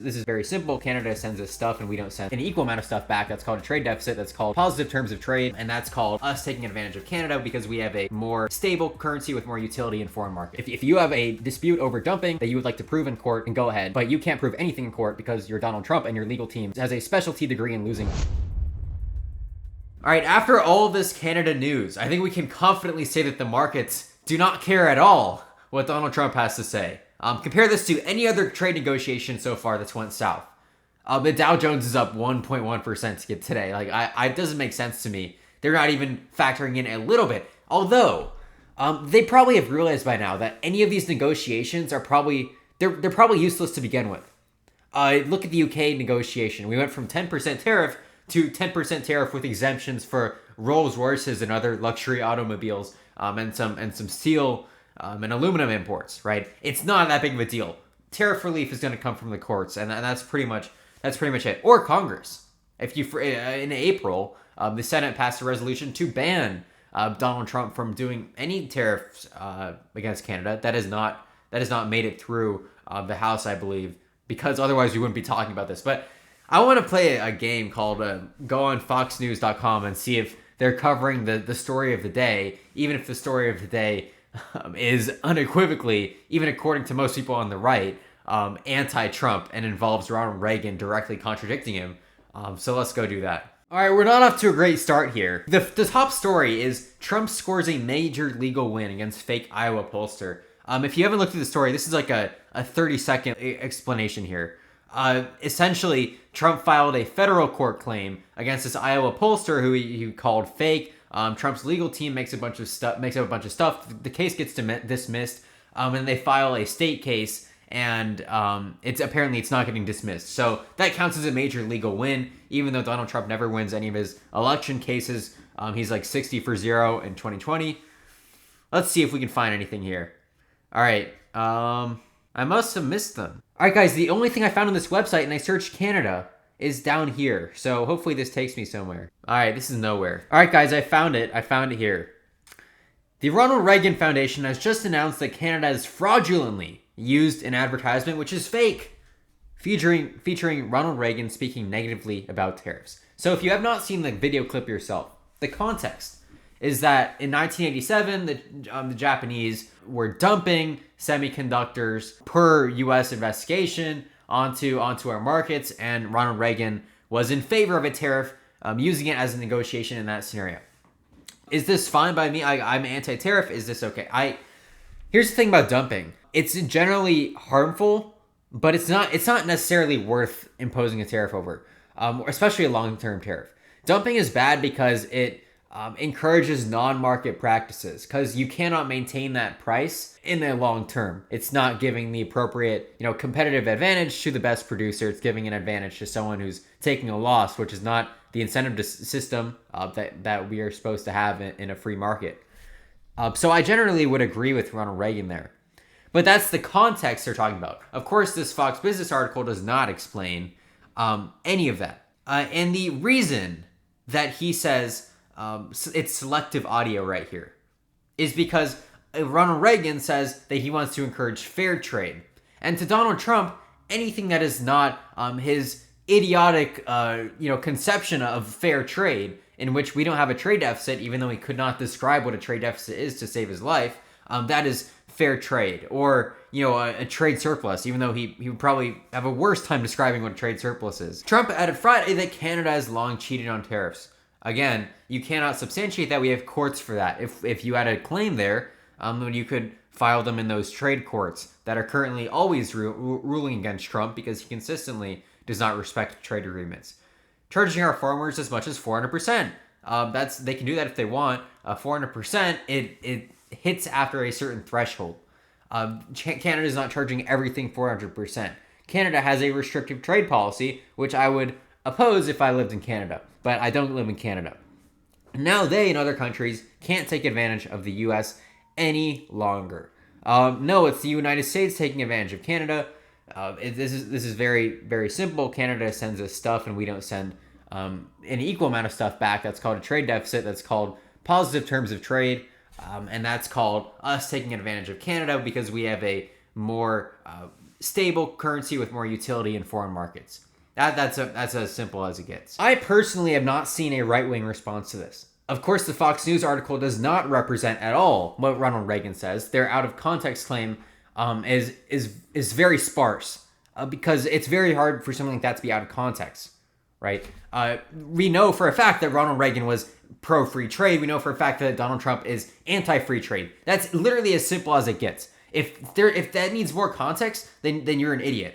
This is very simple. Canada sends us stuff and we don't send an equal amount of stuff back. That's called a trade deficit. That's called positive terms of trade. And that's called us taking advantage of Canada because we have a more stable currency with more utility in foreign market. If you have a dispute over dumping that you would like to prove in court, and go ahead, but you can't prove anything in court because you're Donald Trump and your legal team has a specialty degree in losing. All right, after all this Canada news, I think we can confidently say that the markets do not care at all what Donald Trump has to say. Compare this to any other trade negotiation so far that's went south. The Dow Jones is up 1.1% to get today. It doesn't make sense to me. They're not even factoring in a little bit. Although, they probably have realized by now that any of these negotiations are probably useless to begin with. Look at the UK negotiation. We went from 10% tariff to 10% tariff with exemptions for Rolls Royces and other luxury automobiles, and some steel and aluminum imports. Right? It's not that big of a deal. Tariff relief is going to come from the courts, and that's pretty much it. Or Congress. If you in April, the Senate passed a resolution to ban Donald Trump from doing any tariffs against Canada. That has not made it through the House, I believe, because otherwise we wouldn't be talking about this. But I want to play a game called go on foxnews.com and see if they're covering the story of the day, even if the story of the day is unequivocally, even according to most people on the right, anti-Trump and involves Ronald Reagan directly contradicting him. So let's go do that. All right, we're not off to a great start here. The top story is Trump scores a major legal win against fake Iowa pollster. If you haven't looked at the story, this is like a 30-second explanation here. Essentially, Trump filed a federal court claim against this Iowa pollster who he called fake. Trump's legal team makes up a bunch of stuff. The case gets dismissed, and they file a state case, and it's not getting dismissed. So that counts as a major legal win, even though Donald Trump never wins any of his election cases. He's like 60-0 in 2020. Let's see if we can find anything here. All right. I must have missed them. All right, guys, the only thing I found on this website, and I searched Canada, is down here. So hopefully this takes me somewhere. All right, this is nowhere. All right, guys, I found it. I found it here. The Ronald Reagan Foundation has just announced that Canada is fraudulently used an advertisement, which is fake, featuring Ronald Reagan speaking negatively about tariffs. So if you have not seen the video clip yourself, the context is that in 1987, the Japanese were dumping semiconductors per U.S. investigation onto our markets, and Ronald Reagan was in favor of a tariff, using it as a negotiation in that scenario. Is this fine by me? I'm anti-tariff. Is this okay? Here's the thing about dumping. It's generally harmful, but it's not necessarily worth imposing a tariff over, especially a long-term tariff. Dumping is bad because it encourages non-market practices, because you cannot maintain that price in the long term. It's not giving the appropriate, competitive advantage to the best producer. It's giving an advantage to someone who's taking a loss, which is not the incentive system that we are supposed to have in a free market. So I generally would agree with Ronald Reagan there. But that's the context they're talking about. Of course, this Fox Business article does not explain any of that. And the reason that he says it's selective audio right here is because Ronald Reagan says that he wants to encourage fair trade. And to Donald Trump, anything that is not his idiotic conception of fair trade, in which we don't have a trade deficit, even though he could not describe what a trade deficit is to save his life, that is fair trade. Or a trade surplus, even though he would probably have a worse time describing what a trade surplus is. Trump added Friday that Canada has long cheated on tariffs. Again, you cannot substantiate that. We have courts for that. If you had a claim there, you could file them in those trade courts that are currently always ruling against Trump because he consistently does not respect trade agreements. Charging our farmers as much as 400%. They can do that if they want. 400%, it hits after a certain threshold. Canada is not charging everything 400%. Canada has a restrictive trade policy, which I would oppose if I lived in Canada, but I don't live in Canada. Now they and other countries can't take advantage of the U.S. any longer. No, it's the United States taking advantage of Canada. This is very, very simple. Canada sends us stuff and we don't send an equal amount of stuff back. That's called a trade deficit. That's called positive terms of trade. And that's called us taking advantage of Canada because we have a more stable currency with more utility in foreign markets. That's as simple as it gets. I personally have not seen a right-wing response to this. Of course, the Fox News article does not represent at all what Ronald Reagan says. Their out-of-context claim is very sparse because it's very hard for something like that to be out of context, right? We know for a fact that Ronald Reagan was pro-free trade. We know for a fact that Donald Trump is anti-free trade. That's literally as simple as it gets. If that needs more context, then you're an idiot.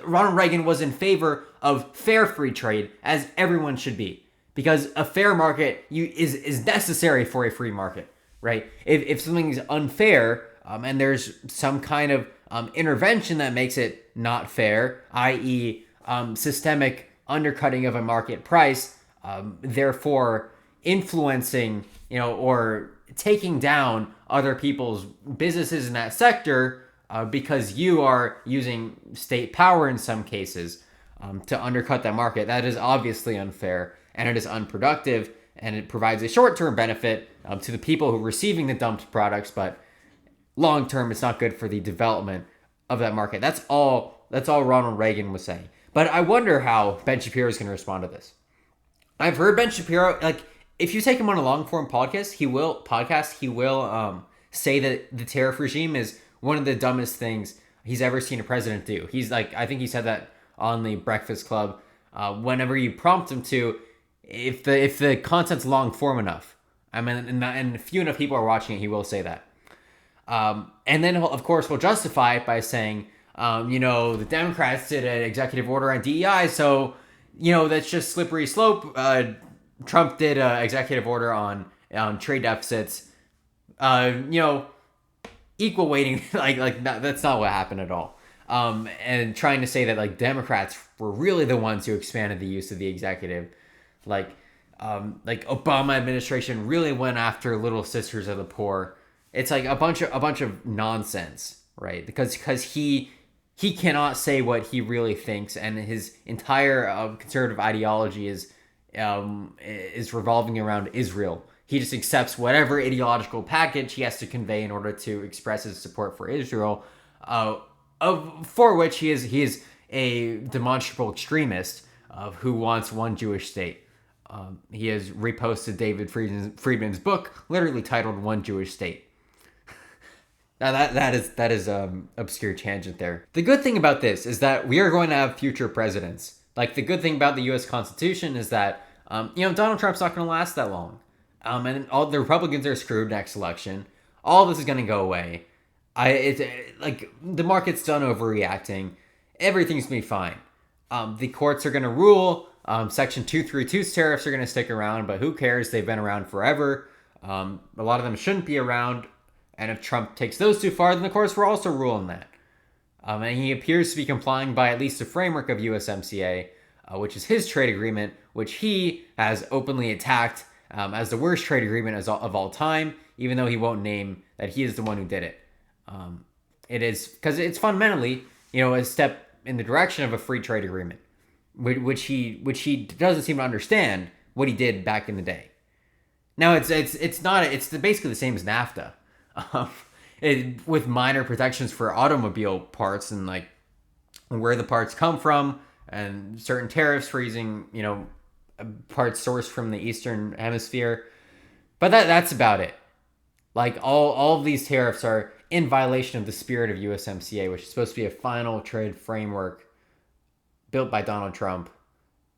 Ronald Reagan was in favor of fair free trade, as everyone should be, because a fair market is necessary for a free market, right? If something's unfair and there's some kind of intervention that makes it not fair, i.e., systemic undercutting of a market price, therefore influencing, or taking down other people's businesses in that sector because you are using state power in some cases to undercut that market. That is obviously unfair, and it is unproductive, and it provides a short-term benefit to the people who are receiving the dumped products, but long-term it's not good for the development of that market. That's all Ronald Reagan was saying. But I wonder how Ben Shapiro is going to respond to this. I've heard Ben Shapiro, if you take him on a long-form podcast, he will say that the tariff regime is one of the dumbest things he's ever seen a president do. He's I think he said that on the Breakfast Club. Whenever you prompt him to, if the content's long form enough, and few enough people are watching it, he will say that. And then of course he'll justify it by saying, the Democrats did an executive order on DEI, so that's just slippery slope. Trump did an executive order on trade deficits. Equal weighting, that's not what happened at all. And trying to say that Democrats were really the ones who expanded the use of the executive, Obama administration really went after Little Sisters of the Poor. It's a bunch of nonsense, right? Because he cannot say what he really thinks, and his entire conservative ideology is revolving around Israel. He just accepts whatever ideological package he has to convey in order to express his support for Israel, for which he is a demonstrable extremist who wants one Jewish state. He has reposted David Friedman's book, literally titled "One Jewish State." Now that is obscure tangent there. The good thing about this is that we are going to have future presidents. The good thing about the U.S. Constitution is that Donald Trump's not going to last that long. And all the Republicans are screwed next election. All this is going to go away. The market's done overreacting. Everything's going to be fine. The courts are going to rule. Section 232's tariffs are going to stick around, but who cares? They've been around forever. A lot of them shouldn't be around. And if Trump takes those too far, then the courts will also rule on that. And he appears to be complying by at least the framework of USMCA, which is his trade agreement, which he has openly attacked as the worst trade agreement of all time, even though he won't name that he is the one who did it. It is because it's fundamentally, a step in the direction of a free trade agreement, which he doesn't seem to understand what he did back in the day. Now it's basically the same as NAFTA, with minor protections for automobile parts and where the parts come from and certain tariffs for using parts sourced from the Eastern Hemisphere, but that's about it. All of these tariffs are in violation of the spirit of USMCA, which is supposed to be a final trade framework built by Donald Trump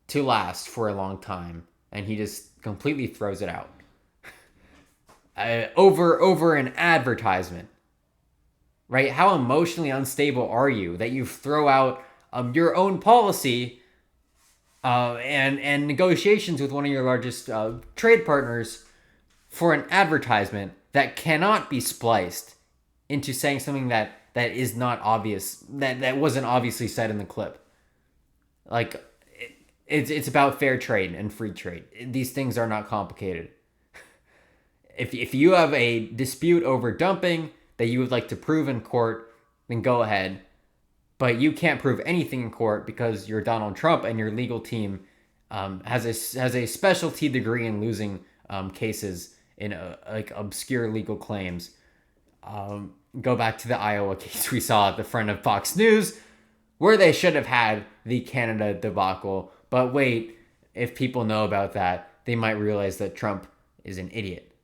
to last for a long time, and he just completely throws it out over an advertisement. Right? How emotionally unstable are you that you throw out your own policy and negotiations with one of your largest trade partners for an advertisement that cannot be spliced into saying something that is not obvious, that wasn't obviously said in the clip. It's about fair trade and free trade. These things are not complicated. If you have a dispute over dumping that you would like to prove in court, then go ahead. But you can't prove anything in court because you're Donald Trump and your legal team has a specialty degree in losing cases in obscure legal claims. Go back to the Iowa case we saw at the front of Fox News, where they should have had the Canada debacle. But wait, if people know about that, they might realize that Trump is an idiot.